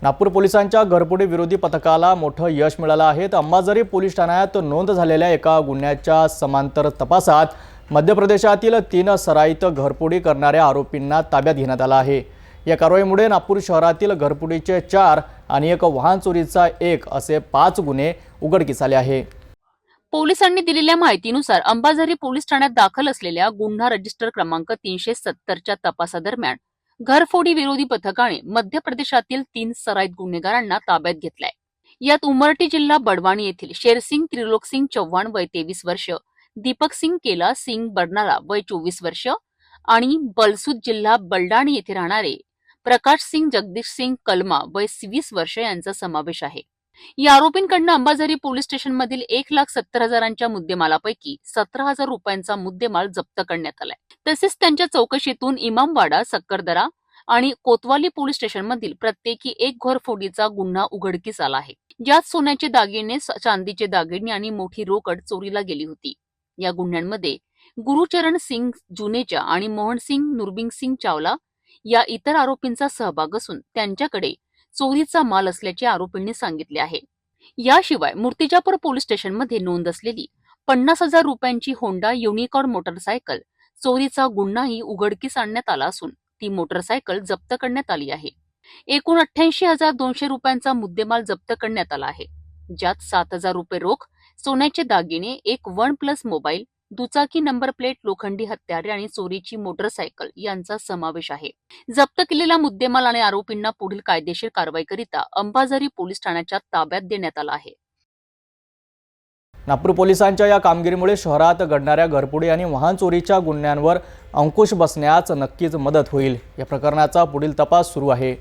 नागपूर पोलिसांच्या घरफोडी विरोधी पथकाला मोठं यश मिळालं आहे। अंबाझरी पोलीस ठाण्यात नोंद झालेल्या एका गुन्ह्याच्या समांतर तपासात मध्य प्रदेशातील 3 सराईत घरफोडी करणाऱ्या आरोपींना ताब्यात घेण्यात आलं आहे। या कारवाईमुळे नागपूर शहरातील घरफोडीचे 4 आणि एक वाहन चोरीचा 1 असे 5 गुन्हे उघडकीस आले आहे। पोलिसांनी दिलेल्या माहितीनुसार अंबाझरी पोलीस ठाण्यात दाखल असलेल्या गुन्हा रजिस्टर क्रमांक 370च्या तपासादरम्यान घरफोडी विरोधी पथकाने मध्य प्रदेशातील 3 सराईत गुन्हेगारांना ताब्यात घेतलाय। यात उमरठी जिल्हा बडवानी येथील शेरसिंग त्रिलोकसिंग चव्हाण वय 23 वर्ष, दीपक सिंग केला सिंग बरनाला वय 24 वर्ष आणि बलसूद जिल्हा बलडाणी येथे राहणारे प्रकाश सिंग जगदीश सिंग कलमा वय 20 वर्ष यांचा समावेश आहे। या आरोपींकडून अंबाझरी पोलीस स्टेशनमधील 1,70,000च्या मुद्देमालापैकी 17,000 रुपयांचा मुद्देमाल जप्त करण्यात आलाय। तसेच त्यांच्या चौकशीतून इमामवाडा, सक्करदरा आणि कोतवाली पोलीस स्टेशनमधील प्रत्येकी 1 घरफोडीचा गुन्हा उघडकीस आला आहे, ज्यात सोन्याचे दागिने, चांदीचे दागिने आणि मोठी रोकड चोरीला गेली होती। या गुन्ह्यांमध्ये गुरुचरण सिंग जुनेजा आणि मोहन सिंग नुरबिंग सिंग चावला या इतर आरोपींचा सहभाग असून त्यांच्याकडे चोरीचा माल असल्याचे आरोपींनी सांगितले आहे। याशिवाय मूर्तिजापूर पोलीस स्टेशनमध्ये नोंद असलेली 50,000 रुपयांची होंडा युनिकॉर्न मोटरसायकल चोरीचा गुन्हाही उघडकीस आणण्यात आला असून ती मोटरसायकल जप्त करण्यात आली आहे। एकूण 88,200 रुपयांचा मुद्देमाल जप्त करण्यात आला आहे, ज्यात 7,000 रुपये रोख, सोन्याचे दागिने, एक OnePlus मोबाईल, दुचाकी नंबर प्लेट, लोखंडी हत्यारे आणि चोरीची मोटरसायकल यांचा समावेश आहे। जप्त केलेला मुद्देमाल आणि आरोपींना पुढील कायदेशीर कारवाईकरिता अंबाझरी पोलीस ठाण्याच्या ताब्यात देण्यात आला आहे। नागपूर पोलिसांच्या या कामगिरीमुळे शहरात घडणाऱ्या घरफोडी आणि वाहन चोरीच्या गुन्ह्यांवर अंकुश बसण्यास नक्कीच मदत होईल। या प्रकरणाचा पुढील तपास सुरू आहे।